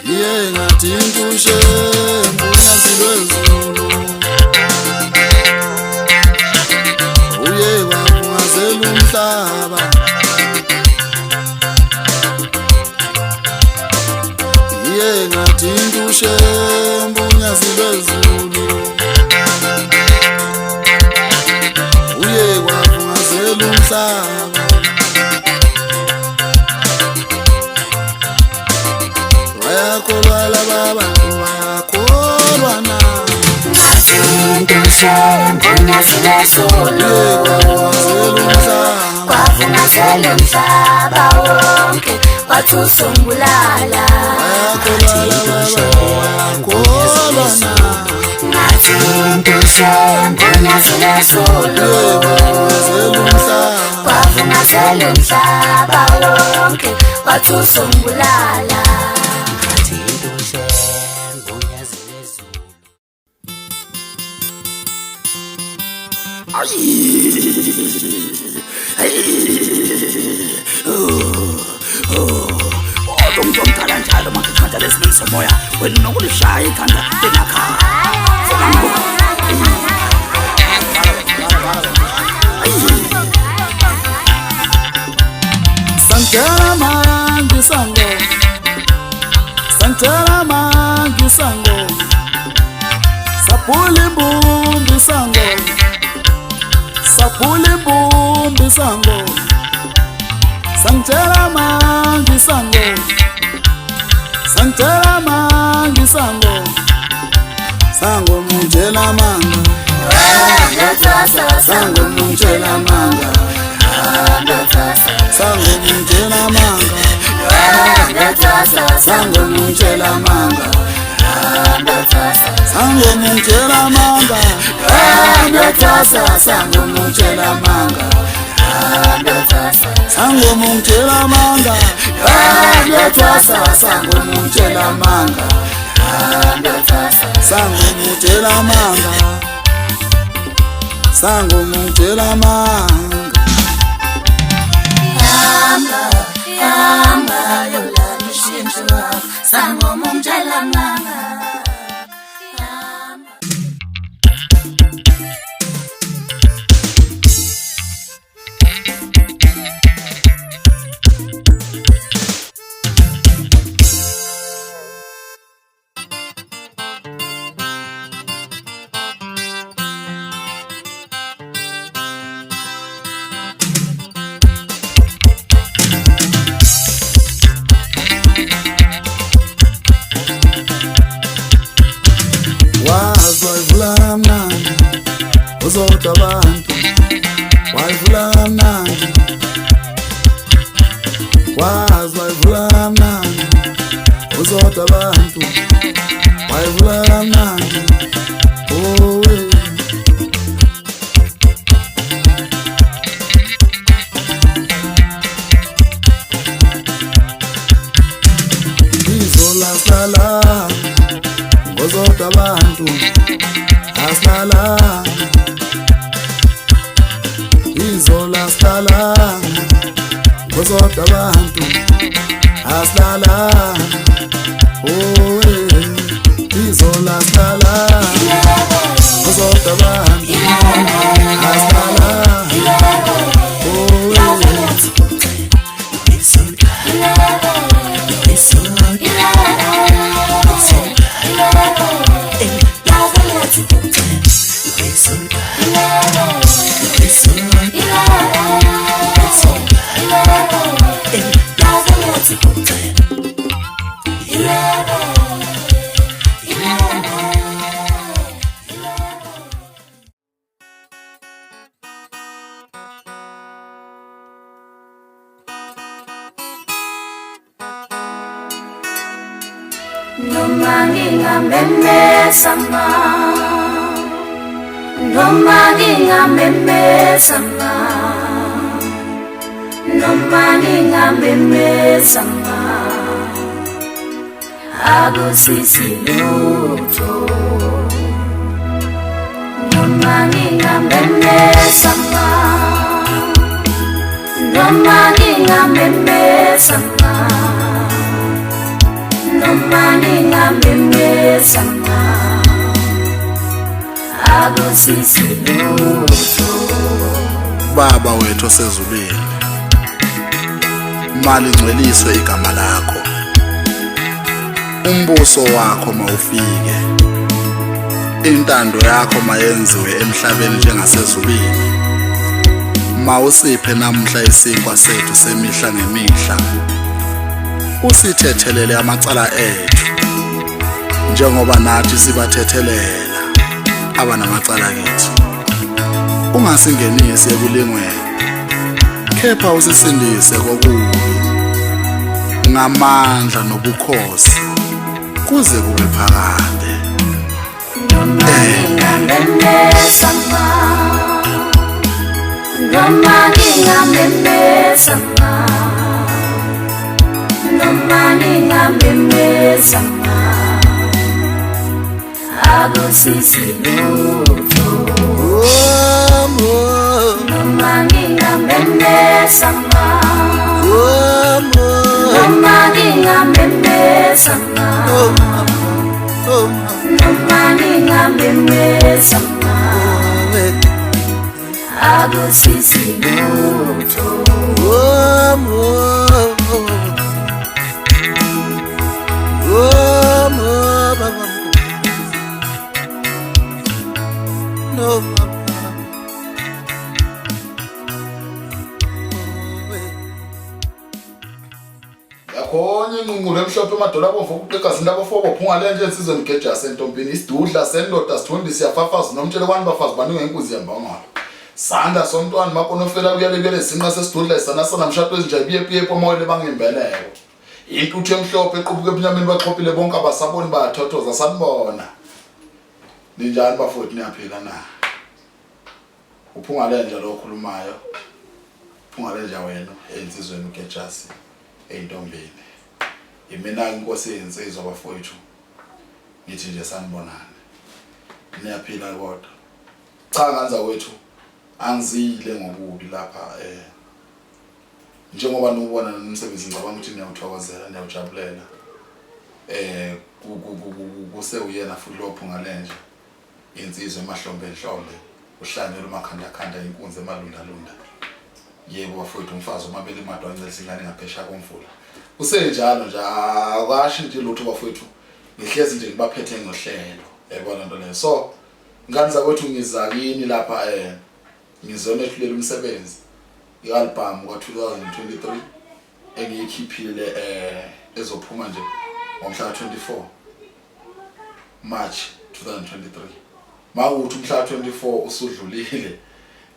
iye ngathi intushe mpunyazi lwezulu uye wavungazela umhlaba iye ngathi intushe mpunyazi lwezulu uye wavungazela umhlaba wayakholwa baba wayakholwa na ngathi intushe mpunyazi lwezulu kwavungazela umhlaba wonke wathi usumbulala ngathi intushe mpunyazi lwezulu kwavungazela umhlaba wonke wathi usumbulala ngathi intushe mpunyazi lwezulu. Umntwana njalo manje ikhanda lesibenzisa moya wena nokulishaya ikhanda enakhaya Santana mangi sango Santana mangi sango Sapuli mbumbi sango Sapuli mbumbi sango Santana mangi sango Santana mangi sango Sango munjela manga Sango munjela manga Sango munjela manga Sango munjela manga Sango munjela manga Sango munjela manga Sango munjela manga Sango munjela manga Sango munjela manga Sango munjela manga Yamba yola nishinjwa sango munjela manga wazwayivula mnandi uzodwa abantu wayivula mnandi wazwayivula mnandi uzodwa abantu wayivula mnandi owe izola sala uzodwa abantu aslala izola sala uzodwa abantu aslala owe izola sala uzodwa abantu aslala owe noma ngingamemezama noma ngingamemezama noma ngingamemezama akusisi lutho noma ngingamemezama noma ngingamemezama noma noma ngingamemeza akusisi lutho. Baba wethu osezulwini, malingcweliswe igama lakho, umbuso wakho mawufike, intando yakho mayenziwe emhlabeni njengasezulwini. Mawusiphe namhla isinkwa sethu semihla ngemihla, usithethelele amacala ethu njengoba nathi sibathethelela abanamacala kithi. Ungasingenisi ekulingweni, kepha usisindise kokubi, ngamandla nobukhosi kuze kube phakade. Noma ngingamemeza noma ngingamemeza noma ngingamemeza akusisi lutho. Noma ngingamemeza noma ngingamemeza noma ngingamemeza akusisi lutho. Yakhona inqunqulu emhlophe emadolobha ovukuqeka zindaba fobo phunga lenje insizwe ngeja sentompini isidudla sendoda sithondi siyafafaza nomtshele kwani bafazi baningi enkuzi yembangalo. Sanda somntwana makonofela kuyalekele sinqa sesidudla isana sana mshado ezinjabiye piye pomoyele bangimbeleko. Intuthu emhlophe equbuke ebunyameni baxhophile bonke abasaboni bayathothoza sanibona. Ninjani bafowethu niyaphila na? Uphunga lenje lo okhulumayo. Uphunga lenje wena ensizweni ugejasi eintombini. Imina inkosi yensizwa bafowethu. Ngithi nje sanibonana. Niyaphila kodwa. Cha kanza wethu angizile ngokubi lapha njengoba nokubona nomsebenzi ngicabanga ukuthi niyawuthokozela niyawujabulela kuse uyena futhi lopho ngalenje insizwe emahlombe enhlombe uhlanyela umakhanda inkunzi emalunda lunda. Yebo bafowethu umfazi omabili imadwa ngesingane ngaphesha komfula usenjalo nje akashi nje lutho bafowethu ngihlezi nje ngibaphethe ngohlelo yabona nto leyo. So ngani zakwethu ngizakini lapha ngizona ehlulela umsebenzi i-album ka-2023 engiyikhiphile ezophuma nje ngomhla ka-24 March 2023. Makuthi umhla ka-24 usudlulile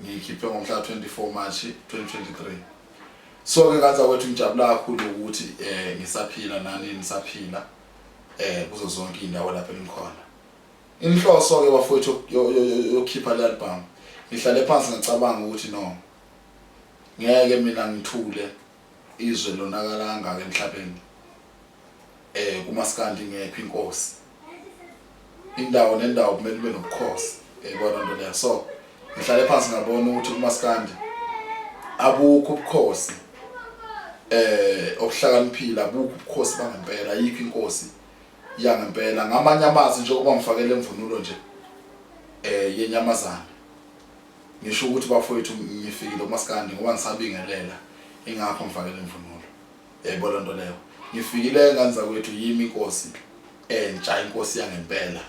ngiyikhiphe ngomhla ka-24 March 2023. So ke kanza kwethu ngijabula kakhulu ukuthi ngisaphila nani nisaphila kuzo zonke indawo lapha engikhona. Inhloso ke bafowethu yokukhipha le album ngihlale phansi ngicabanga ukuthi no ngeke mina ngithule izwe lonakala ngaka emhlabeni kumaskandi ngekho inkosi indawo nendawo kumele kube nobukhosi yabona nto leyo. So ngihlale phansi ngabona ukuthi kumaskandi abukho ubukhosi obuhlakaniphila abukho ubukhosi bangempela yikho inkosi yangempela ngamanye amazwi njengoba ngifakele imvunulo nje yenyamazana. Ngisho ukuthi bafowethu ngifikile kumaskandi ngoba ngisabingelela ingakho ngifakele imvunulo yayibona nto leyo. Ngifikile nganza kwethu yimi inkosi entsha inkosi yangempela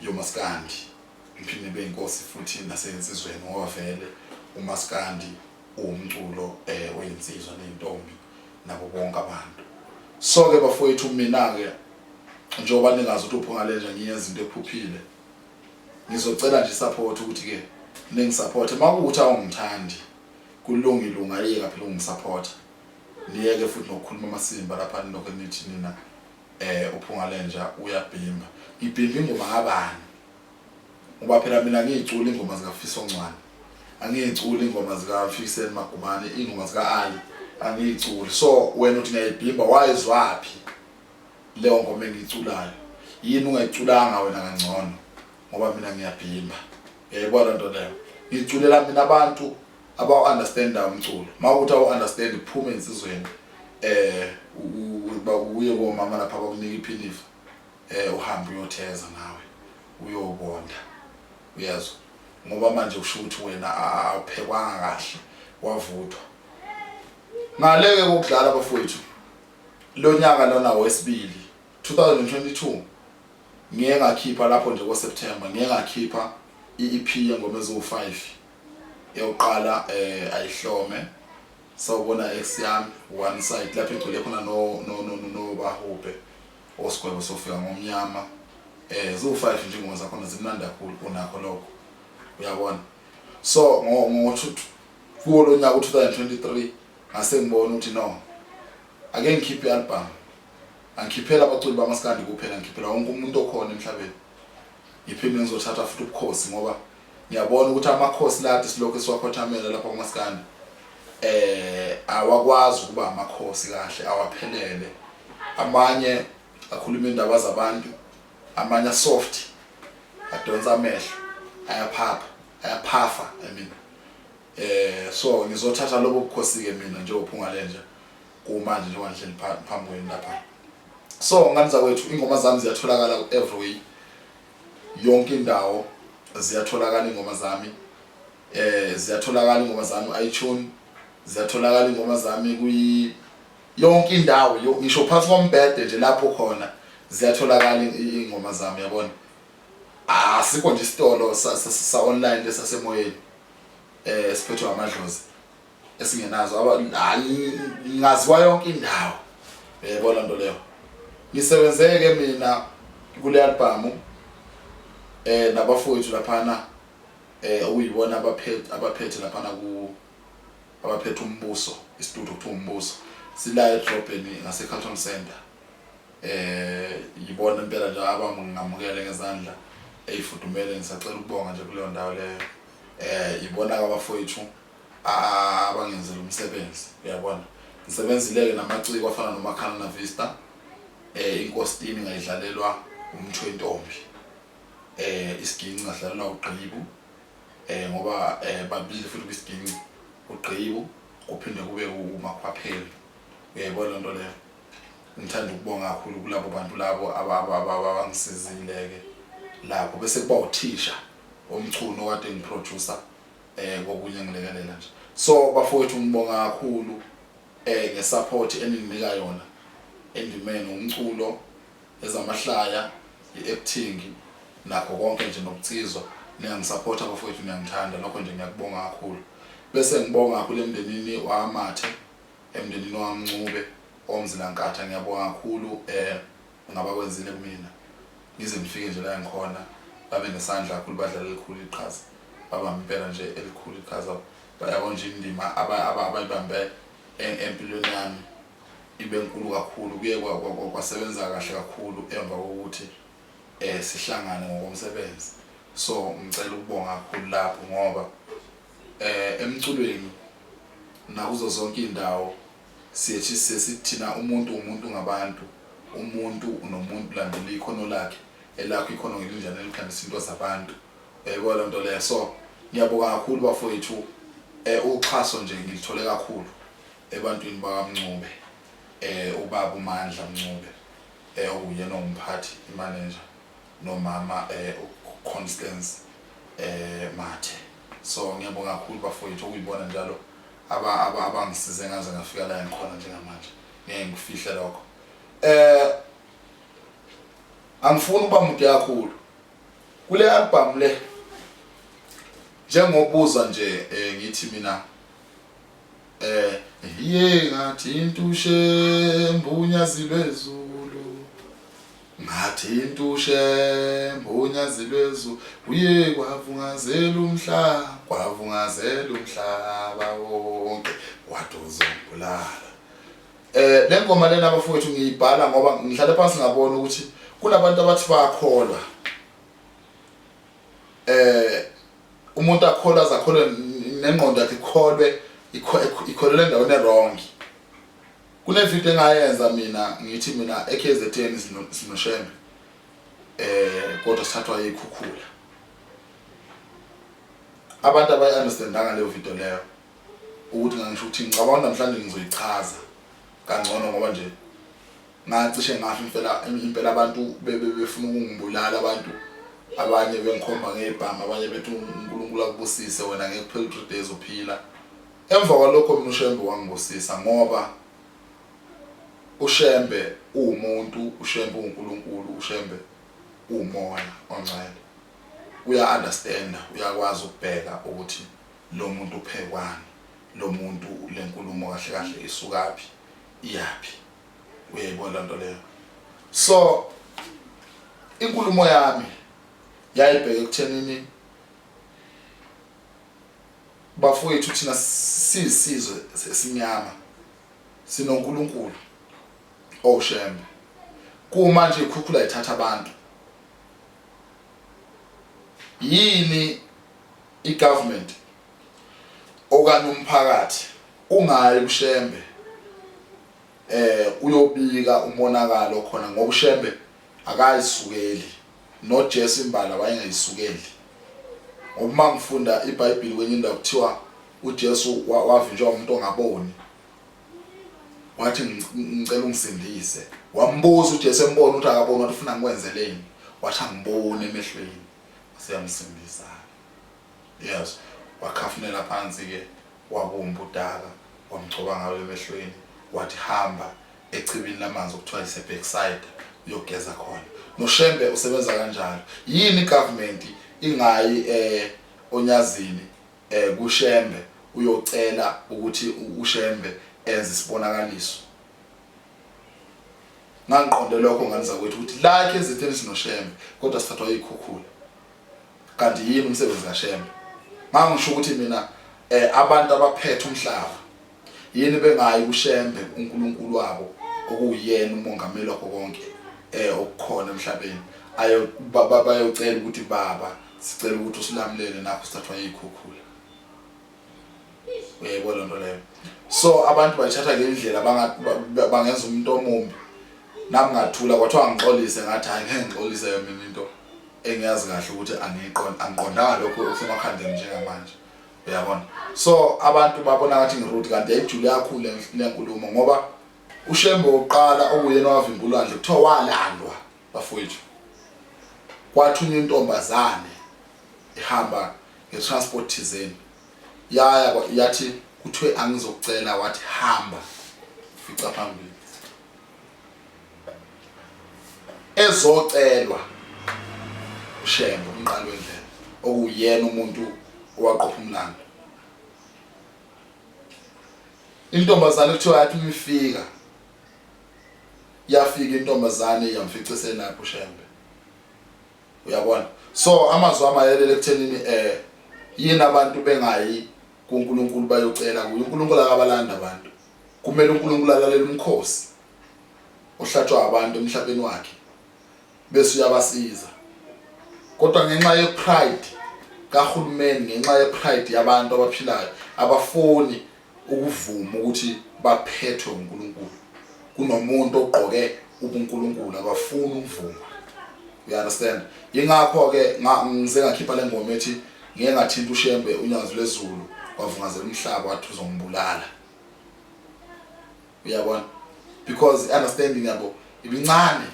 yomaskandi ngiphinde be inkosi futhi nasensizweni ngoba vele umaskandi umculo weinsizwa nentombi nabo bonke abantu. So ke bafowethu mina ke njengoba ningazi ukuthi uphunga lenje ngiyenza izinto ephuphile ngizocela nje support ukuthi ke ningisupport makuthi awungithandi kulungilunga yeka phela ungisupport niyeke futhi nokukhuluma amasimba lapha nokho nithi nina uphunga lenje uyabhimba ibhimba ingoma ngabani ngoba phela mina ngiyicula ingoma zikaFiso Ncwane angiyicula ingoma zikaFiseni Magumane ingoma zika Ali angiyicula. So wena uthi ngiyibhimba wayezwaphi leyo ngoma engiyiculayo yini ungayiculanga wena kangcono ngoba mina ngiyabhimba yayibona nto leyo. Ngiculela mina abantu aba understand umculo makuthi awu understand iphume insizweni uye komama lapha bakunika iphinifa uhambe uyotheza nawe uyobonda uyazwa ngoba manje usho ukuthi wena awuphekwanga kahle wavuthwa ngaleke kokudlala bafowethu lo nyaka lona wesibili 2022 ngiye ngakhipha lapho nje ngoSeptember ngiye ngakhipha iEP yengoma ezo5 eyoqala ayihlome sawubona ex yami one side lapho igcwele khona no bahube osigwebo sofika ngomnyama zo5 nje ingoma zakhona zimnandi kakhulu kunakho lokho uyabona so kuwo lo nyaka u2023 ngase ngibona ukuthi no ake ngikhiphe album angikhiphela abaculi bamaskandi kuphela ngikhiphela wonke umuntu okhona emhlabeni ngiphinde ngizothatha futhi ubukhosi ngoba ngiyabona ukuthi amakhosi lade silokho siwakhothamela lapha kumaskandi awakwazi ukuba amakhosi kahle awaphelele amanye akhuluma indaba zabantu amanye soft adonsa amehlo ayaphafa I mean so ngizothatha lobo bukhosi ke mina nje ophunga lenje kumanje nje wangihleli phambi kwenu lapha so nganza kwethu ingoma zami ziyatholakala everywhere yonke indawo ziyatholakala ingoma zami ziyatholakala ingoma zami iTunes ziyatholakala ingoma zami yonke indawo ngisho phansi kombhede nje lapho khona ziyatholakala ingoma zami yabona asikho nje isitolo sa online lesasemoyeni siphethwe amadlozi esingenazo ngaziwa yonke indawo yabona nto leyo ngisebenzeke mina kule album nabafowethu laphana uyibona abaphethe laphana abaphethe umbuso istudio kuthiwa umbuso sila edrobheni ngase Carlton Center yibona impela nje abangamukele ngezandla eyifudumele ngisacela ukubonga nje kuleyo ndawo leyo yibona abafowethu abangenzela umsebenzi uyabona ngisebenzileke namaciko afana noMakhana na Vista inkostini ngayidlalelwa umthwe intombi isiginci ngadlalelwa uGqibu ngoba babili futhi kwisiginci uGqibu kuphinde kube uMakhwapheli uyayibona into leyo ngithanda ukubonga kakhulu kulabo bantu labo abangisizileke lapho bese kuba uthisha omculo kade ngiproducer kokunye ngilekelela nje so bafowethu ngibonga kakhulu ngesupport eninginika yona endimeni umculo ezamahlaya iacting nakho konke nje nokucizwa niyangisupport abafowethu niyangithanda lokho nje ngiyakubonga kakhulu bese ngibonga kakhulu emndenini waMathe emndenini waMncube omzilankatha ngiyabonga kakhulu ngabakwenzile kumina ngize ngifike nje la ngikhona babe nesandla kakhulu badlala elikhulu iqhaza baba impela nje elikhulu iqhaza bayabona nje indima abayibambe empilweni yami ibe nkulu kakhulu kuye kwasebenza kahle kakhulu emva kokuthi sihlangane ngokomsebenzi so ngicela ukubonga kakhulu lapho ngoba emculweni nakuzo zonke indawo siyethi sesithina umuntu ngabantu umuntu nomuntu landela ikhono lakhe elakho ikhono ngelinjani elikhandisa into zabantu yayibona into leyo so ngiyabonga kakhulu bafowethu uxhaso nje ngilithole kakhulu ebantwini bakaMncube ubaba uMandla Mncube uyena umphathi imanager nomama uConstance Mathe so ngiyabonga kakhulu bafowethu ukuyibona njalo abangisize ngaze ngafika la ngikhona njengamanje ngeke ngifihla lokho angifuni ukuba mude kakhulu kule album le njengobuza nje ngithi mina ngathi intushe mbunyazi lwezulu ngathi intushe mbunyazi lwezulu uye kwavungazela umhlaba wonke wadozombulala le ngoma lena abafowethu ngiyibhala ngoba ngihlale phansi ngabona ukuthi kunabantu abathi bayakholwa umuntu akholwa zakholwe nengqondo yakhe ikholwe endaweni wrong kunevideo engayenza mina ngithi mina eKZN sinoshembe kodwa sithathwa yikhukhula abantu abayi understandanga leyo video leyo ukuthi ngisho ukuthi ngicabanga namhlanje ngizoyichaza kangcono ngoba nje ngacishe ngafa impela abantu befuna ukungibulala abantu abanye bengikhomba ngebhama abanye bethi uNkulunkulu akubusise wena ngeke kuphela 3 days uphila. Emva kwalokho mina uShembe wangibusisa ngoba uShembe umuntu, uShembe uNkulunkulu, uShembe umoya ongcwele. Uya-understand, uyakwazi ukubheka ukuthi lo muntu uphekwani, lo muntu lenkulumo kahle kahle isukaphi, iyapi. Uyayibona into leyo. So inkulumo yami yayibheke ekuthenini bafowethu thina sisizwe sesimnyama sinoNkulunkulu oShembe. Kumanje ikhukhula ithatha abantu. Yini igovernment okanye umphakathi ungayi kuShembe uyobika umonakalo khona ngoba uShembe akayisukeli noJesu imbala wayengayisukeli. Ngoba mangifunda iBhayibheli kwenye indawo kuthiwa uJesu wavinjwa umuntu ongaboni. Wathi ngicela ungisindise. Wambuza uJesu embona ukuthi akaboni wathi ufuna ngikwenzeleni. Wathi angibone emehlweni. Siyamsindisa. Yes. Wakhafunela phansi ke wabumba udaka wamgcoba ngayo emehlweni wathi hamba echibini lamanzi okuthiwa isebackside uyogeza khona. NoShembe usebenza kanjalo. Yini igovernment ingayi onyazini kuShembe uyocela ukuthi uShembe enze isibonakaliso. Ngangiqonde lokho nganiza kwethu ukuthi like ezitheni sinoShembe kodwa sithathwa ikhukhula. Kanti yini umsebenzi kaShembe? Mangisho ukuthi mina abantu abaphethe umhlaba yini bengayi kuShembe uNkulunkulu wabo okuyena umongameli wakho konke okukhona emhlabeni bayocela ukuthi baba sicela ukuthi usilamulele napho sithathwa ikhukhula. Uyayibona into leyo. So abantu bayithatha ngendlela bangenza umuntu omumbi. Nami ngathula kwathiwa ngixolise ngathi hayi ngeke ngixolise mina into engiyazi kahle ukuthi angiqondanga lokho okusemakhandeni njengamanje. Uyabona. So abantu babona ngathi ngirude kanti yayijule kakhulu lenkulumo ngoba uShembe oqala okuyena wavimba ulwandle kuthiwa walandwa bafowethu. Kwathunywa intombazane ihamba ngetransport thizeni. Yaya yathi kuthiwe angizokucela wathi hamba fica phambili. Ezocelwa uShembe umqali wendlela okuyena umuntu owaqopha umlando. Intombazane kuthiwa yathi umifika yafika intombazane yamfica esenapho uShembe. Uyabona. So amazwi amayelele ekuthenini yini abantu bengayi kuNkulunkulu bayocela kuye. uNkulunkulu akabalanda abantu. Kumele uNkulunkulu alalele umkhosi ohlatshwa abantu emhlabeni wakhe bese uyabasiza. Kodwa ngenxa yepride kahulumeni, ngenxa yepride yabantu abaphilayo abafoni ukuvuma ukuthi baphethwe uNkulunkulu. Kunomuntu ogqoke ubuNkulunkulu abafuni ukuvuma. You understand? Yingakho ke ngize ngakhipha le ngoma ethi ngeke ngathinta uShembe unyazo lezulu wavungazela umhlaba wathi uzombulala. Uyabona? Because understanding yabo ibincane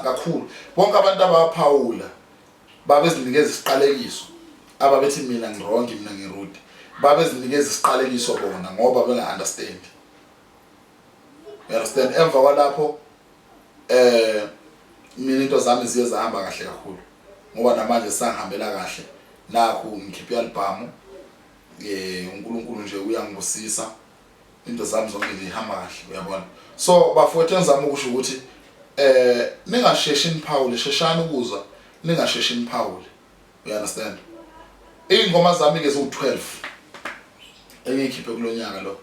kakhulu. Bonke abantu abaphawula babezinikeza isiqalekiso. Ababethi mina ngironke mina ngirude. Babezinikeza isiqalekiso bona ngoba benga understand. You understand? Emva kwalapho mina into zami ziye zahamba kahle kakhulu. Ngoba namanje sangihambela kahle. Nakho ngikhipha i-album. uNkulunkulu nje uyangibusisa. Into zami zonke zihamba kahle, uyabona. So bafowethu ngizama ukusho ukuthi ningasheshi niphawule, sheshani ukuzwa, ningasheshi niphawule. You understand? Ingoma zami ke zo12 engikhiphe kulonyaka lo.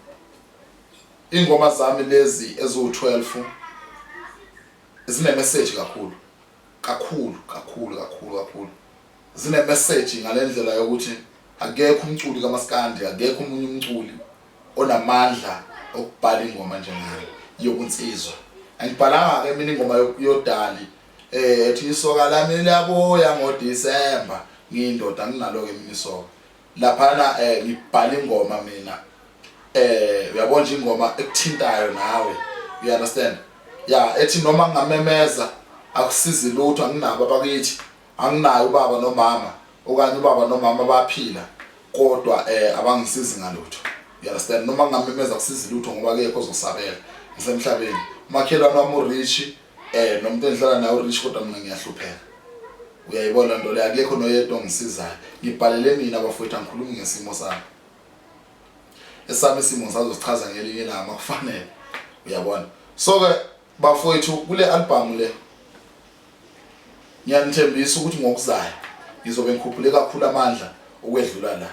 Ingoma zami lezi ezo12 zine message kakhulu. Zine message ngalendlela yokuthi akekho umculi kaMaskandi, akekho umunye umculi onamandla okubhala ingoma njengami yokunsizwa. Angibhalanga ke mina ingoma yodali ethi isoka lami liyaboya ngoDisemba ngiyindoda nginalo ke mina isoka. Laphana ngibhala ingoma mina uyabona nje ingoma ekuthintayo nawe, you understand, yeah, ethi noma ngamemeza akusizi lutho, anginabo abakithi, anginayo ubaba nomama okanye ubaba nomama baphila kodwa abangisizi ngalutho, you understand, noma ngamemeza akusizi lutho ngoba akekho ozosabela ngisemhlabeni. Umakhelwane wami urichi nomuntu engihlala naye urichi kodwa mina ngiyahlupheka, uyayibona nto le, akekho noyedwa ongisizayo. Ngibhalele mina bafowethu, angikhulumi ngesimo sami, esami isimo sazosichaza ngelinye ilanga kufanele, uyabona. So ke bafowethu, kule album le ngiyanithembisa ukuthi ngokuzayo ngizobe ngikhuphule kakhulu amandla okwedlula la.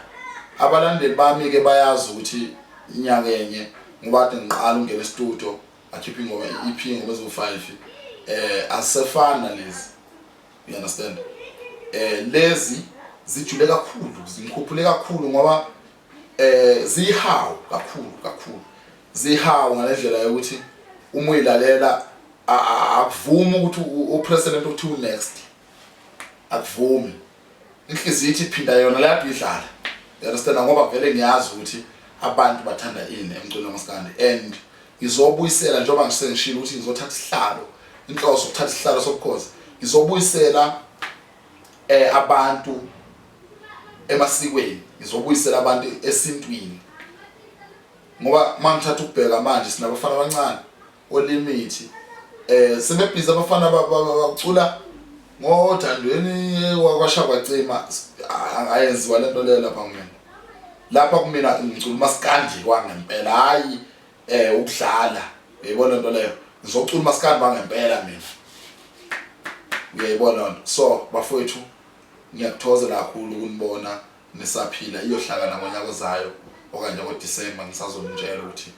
Abalandeli bami ke bayazi ukuthi inyanga enye ngoba kade ngiqala ungena e-studio akhipha ingoma i-EP ingoma ezo5 asefana lezi, you understand, lezi zijule kakhulu, zingikhuphule kakhulu ngoba zihawu kakhulu zihawu ngalendlela yokuthi uma uyilalela akuvumi ukuthi upresident ukuthi next, akuvumi, inhliziyo ithi phinda yona la idlala, you understand, ngoba vele ngiyazi ukuthi abantu bathanda ini emculweni wamaskandi and ngizobuyisela njengoba ngisengishilo ukuthi ngizothatha isihlalo, inhloso ukuthatha isihlalo sobukhosi, ngizobuyisela abantu emasikweni, ngizobuyisela abantu esintwini, ngoba mangithatha ukubheka manje sinabafana abancane olimithi sebebhiza abafana bacula ngothandweni wakwashaqwacima, ayenziwa lento le lapha kumina. Lapha kumina ngicula umaskandi kwangempela, hayi ukudlala, uyayibona lento leyo, ngizocula umaskandi wangempela mina, uyayibona lento. So bafowethu, ngiyakuthokozela kakhulu ukunibona nisaphila, iyohlangana ngonyaka ozayo okanye ngoDisemba ngisazonitshela ukuthi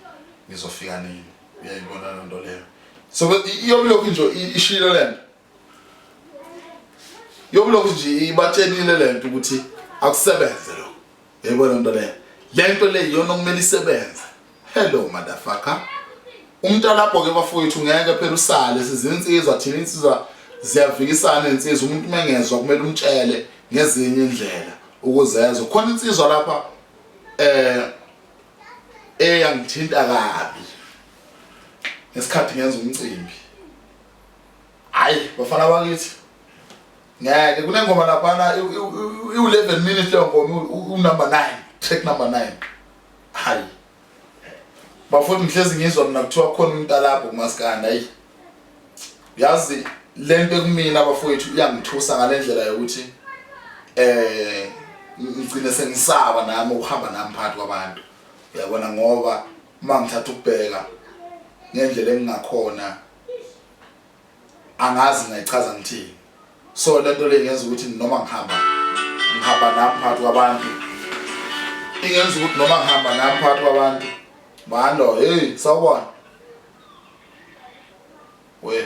ngizofika nini, uyayibona lento leyo. So iyobulokhu nje ishilo lento, yobulokhu nje ibathenile lento ukuthi akusebenze lo, uyayibona lento leyo, lento le yona okumele isebenze. Hello motherfucker, umntalapho ke bafowethu ngeke phela usale, sizinsizwa thina insizwa ziyavikisana insizwa, umuntu mengezwa kumele umtshele ngezinye indlela ukuzezwa. Khona insizwa lapha eyangithinta kabi ngesikhathi ngenza umcimbi, hayi bafana bakithi ngeke kunengoma lapha i-11 minutes leyo ngoma unumber 9, track number 9, hayi bafowethu ngihlezi ngizwa mina kuthiwa khona umuntu lapho kumaskanda, hayi yazi lento kumina bafowethu iyangithusa ngalendlela yokuthi ngicine sengisaba nami ukuhamba nami phakathi kwabantu, uyabona, ngoba uma ngithatha ukubheka ngendlela engingakhona angazi ngayichaza ngithini. So lento le ingenza ukuthi noma ngihamba nami phakathi kwabantu, ingenza ukuthi noma ngihamba nami phakathi kwabantu balo, hey sawubona we,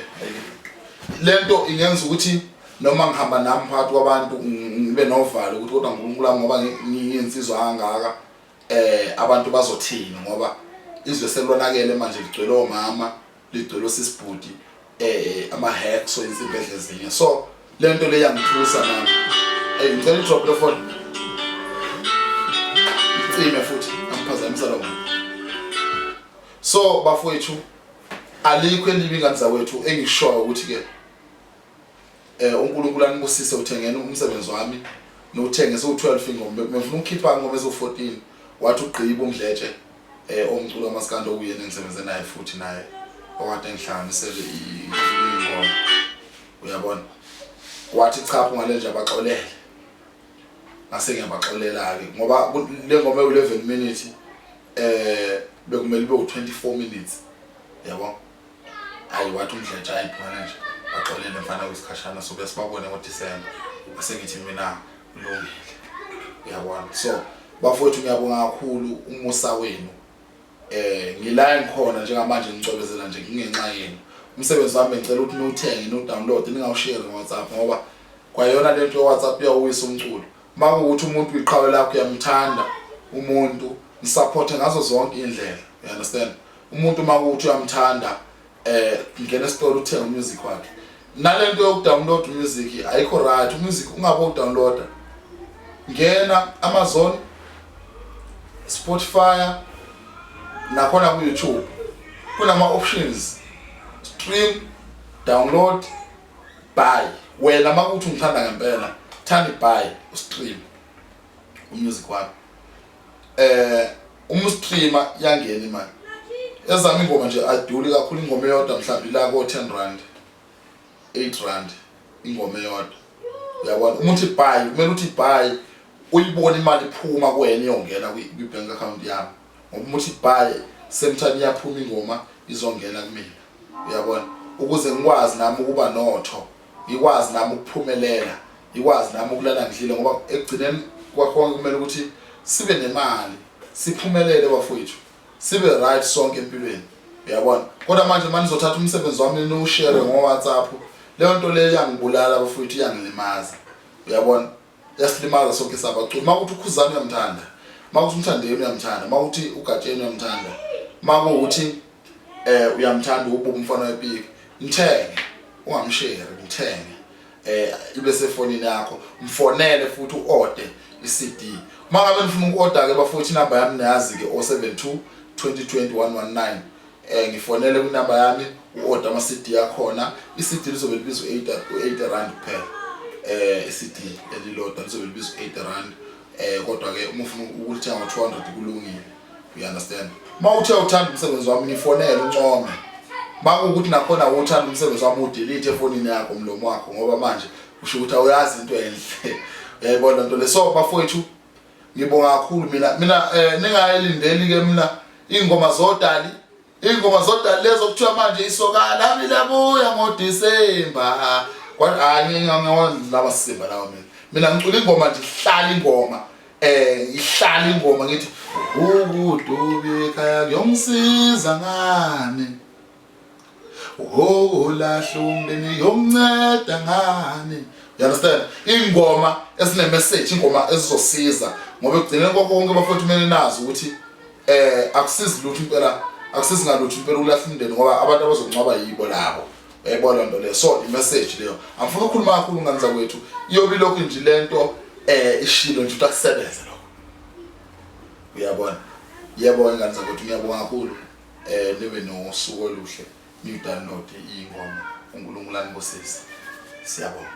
lento ingenza ukuthi noma ngihamba nami phakathi kwabantu ngibe novalo ukuthi kodwa uNkulunkulu ngoba ngiyensizwa kangaka abantu bazothini, ngoba izwe selonakele manje ligcwele omama, ligcwele osisibhudi, ama-hacks insibedle ezinye. So lento le yangithusa nami, ngicela i-drop le phone icime futhi angiphazamisa lo muntu. So bafowethu, alikho elibi ngani zawethu engishoyo ukuthi ke uNkulunkulu anibusise uthengene umsebenzi wami nothenge so12 ingoma, ngifuna ukukhipha ingoma ezo14, wathi ugqiba umdletshe omculo wamaskando okuyena engisebenze naye futhi naye okade ngihlanganisele ingoma, uyabona, wathi cha ngale nje abaxolele, ngase ngiyabaxolela ke ngoba le ngoma e11 minutes bekumele ibe u24 minutes, yabona, hayi wathi umdletshe ayiphana nje baxolele mfana wesikhashana so besibabone ngoDisemba, bese ngithi mina kulungile, uyabona. So bafowethu ngiyabonga kakhulu umusa wenu, ngila ngikhona njengamanje ngicobezela nje ngingenxa yenu. Umsebenzi wami ngicela ukuthi niwuthenge niwudownload, ningawushare ngoWhatsApp ngoba kwayona lento yoWhatsApp iyawuyisa umculo. Makuwukuthi umuntu uyiqhawe lakho uyamthanda umuntu, nisupport ngazo zonke indlela, you understand. Umuntu makuwukuthi uyamthanda ngena esitolo uthenga music wakhe. Nalento yokudownload music ayikho right, music ungabe udownloada, ngena Amazon, Spotify, nakhona ku YouTube kunama options stream, download, buy. Wena makuthi ungithanda ngempela thanda buy stream umusic wakho. Streamer yangena imali. Ezami ingoma nje aduli kakhulu ingoma eyodwa mhlawumbe la ko 10 rand 8 rand ingoma eyodwa. Uyabona umuthi buy kumele uthi buy uyibona imali iphuma kuwena iyongena kwi bank account yami. Ngoba umuthi buy same time iyaphuma ingoma izongena kumina. Uyabona ukuze ngikwazi nami ukuba notho, ngikwazi nami ukuphumelela, ngikwazi nami ukulala ngidlile ngoba ekugcineni kwakhona kumele ukuthi sibe nemali, siphumelele bafowethu. Sibe right sonke empilweni. Uyabona? Kodwa manje nizothatha umsebenzi wami niwushare ngo WhatsApp. Leyo nto leyo yangibulala bafowethu, yangilimaza. Uyabona? Yasilimaza sonke sabaculi. Makuthi ukhuzana uyamthanda, makuthi umthandeni uyamthanda, makuthi ugatsheni uyamthanda, makuthi uyamthanda ububu umfana wepiki, mthenge, ungamshare, mthenge. Ibe sefonini yakho, mfonele futhi uorder iCD. Mangabe nifuna uku-order ke bafowethu inamba yami niyazi ke 072 2020 119. Ngifonele ku number yami uorder ama CD yakhona. iCD lizobe libizwa 8 rand kuphela. iCD elilodwa lizobe libizwa 8 rand. Kodwa ke uma ufuna ukuthenga ngo200 kulungile. You understand? Mawuthi uthanda umsebenzi wami ngifonele uncome. Makuthi nakhona uthanda umsebenzi wami udelete efonini yakho umlomo wakho ngoba manje usho ukuthi awuyazi into enhle. Uyayibona nto le. So bafowethu ngibonga kakhulu mina ningayilindeli ke mina ingoma zodali lezo kuthiwa manje isokala milabuya ngoDisemba. Kodwa hayi ngiyangilaba sisimba lawo mina ngicula ingoma nje, ihlala ingoma ihlala ingoma ngithi ukudubi ekhaya kuyongisiza ngani, lahla umndeni yomnceda ngani. You understand? Ingoma esine message, ingoma ezizosiza ngoba ekugcineni konke bafowethu kumele nazi ukuthi akusizi lutho impela, akusizi ngalutho impela ulahla umndeni ngoba abantu abazongcwaba yibo labo. Uyayibona nto leyo. So i message leyo angifuna ukukhuluma kakhulu nganza kwethu, iyobe lokho nje lento ishilo nje ukusebenza lokho. Uyabona? Yebo nganza kwethu ngiyabonga kakhulu. Nibe nosuku oluhle, ni download ingoma uNkulunkulu anikosisi. Siyabonga.